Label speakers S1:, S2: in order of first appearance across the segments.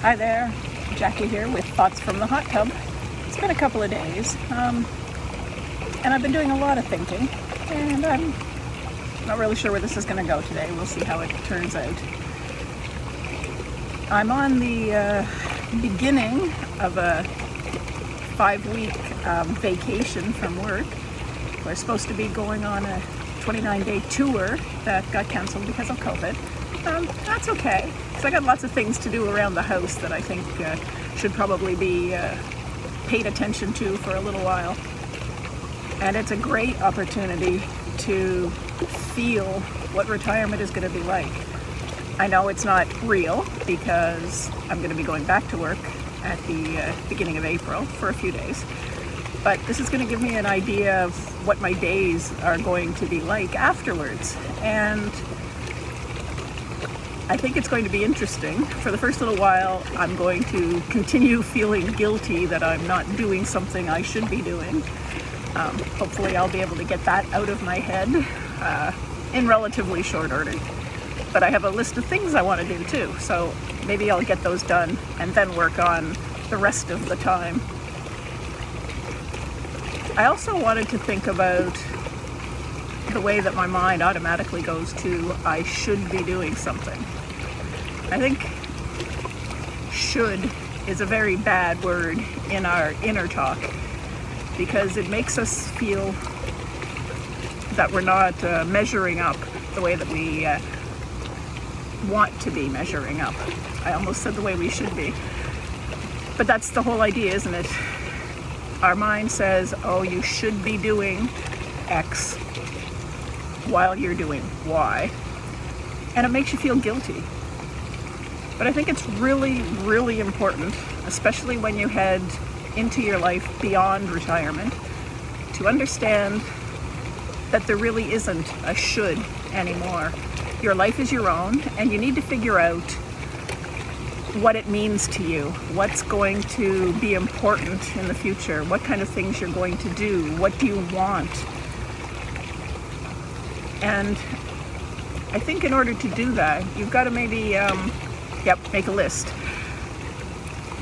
S1: Hi there, Jackie here with Thoughts from the Hot Tub. It's been a couple of days, and I've been doing a lot of thinking, and I'm not really sure where this is going to go today. We'll see how it turns out. I'm on the beginning of a 5-week vacation from work. We're supposed to be going on a 29-day tour that got canceled because of COVID. That's okay, because I got lots of things to do around the house that I think should probably be paid attention to for a little while. And it's a great opportunity to feel what retirement is going to be like. I know it's not real because I'm going to be going back to work at the beginning of April for a few days. But this is going to give me an idea of what my days are going to be like afterwards. And I think it's going to be interesting. For the first little while, I'm going to continue feeling guilty that I'm not doing something I should be doing. Hopefully I'll be able to get that out of my head in relatively short order. But I have a list of things I want to do too, so maybe I'll get those done and then work on the rest of the time. I also wanted to think about the way that my mind automatically goes to I should be doing something. I think should is a very bad word in our inner talk because it makes us feel that we're not measuring up the way that we want to be measuring up. I almost said the way we should be. But that's the whole idea, isn't it? Our mind says, oh, you should be doing X while you're doing Y. And it makes you feel guilty. But I think it's really, really important, especially when you head into your life beyond retirement, to understand that there really isn't a should anymore. Your life is your own, and you need to figure out what it means to you, what's going to be important in the future, what kind of things you're going to do, what do you want. And I think in order to do that, you've got to maybe make a list.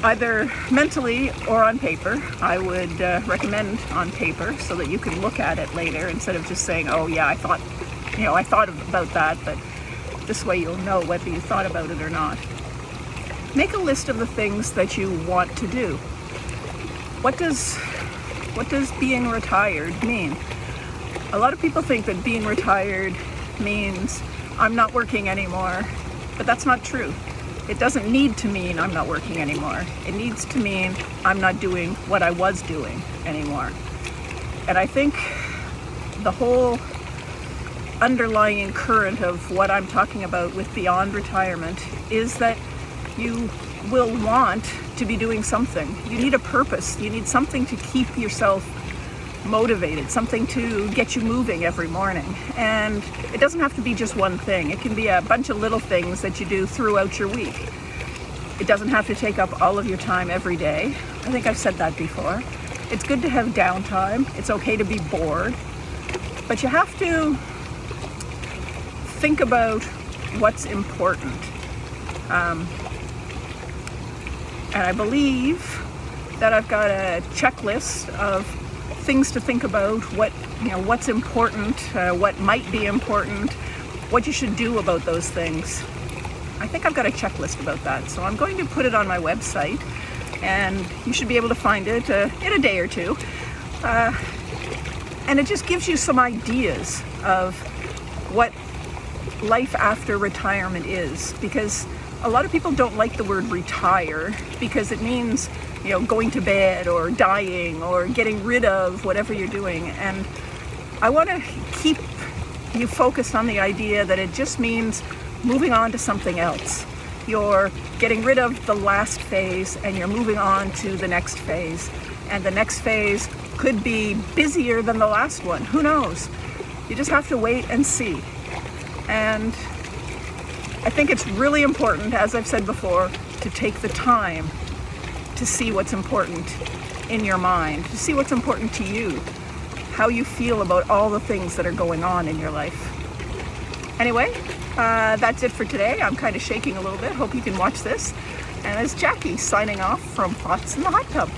S1: Either mentally or on paper. I would recommend on paper so that you can look at it later instead of just saying, oh yeah, I thought about that, but this way you'll know whether you thought about it or not. Make a list of the things that you want to do. What does being retired mean? A lot of people think that being retired means I'm not working anymore, but that's not true. It doesn't need to mean I'm not working anymore. It needs to mean I'm not doing what I was doing anymore. And I think the whole underlying current of what I'm talking about with beyond retirement is that you will want to be doing something. You need a purpose. You need something to keep yourself motivated, something to get you moving every morning. And it doesn't have to be just one thing. It can be a bunch of little things that you do throughout your week. It doesn't have to take up all of your time every day. I think I've said that before. It's good to have downtime. It's okay to be bored. But you have to think about what's important. And I believe that I've got a checklist of things to think about, what's important, what might be important, what you should do about those things. I think I've got a checklist about that, so I'm going to put it on my website, and you should be able to find it in a day or two. And it just gives you some ideas of what life after retirement is, because a lot of people don't like the word retire because it means going to bed or dying or getting rid of whatever you're doing. And I want to keep you focused on the idea that it just means moving on to something else. You're getting rid of the last phase and you're moving on to the next phase. And the next phase could be busier than the last one. Who knows? You just have to wait and see. And I think it's really important, as I've said before, to take the time to see what's important in your mind, to see what's important to you, how you feel about all the things that are going on in your life. Anyway, that's it for today. I'm kind of shaking a little bit. Hope you can watch this. And it's Jackie signing off from Thoughts in the Hot Tub.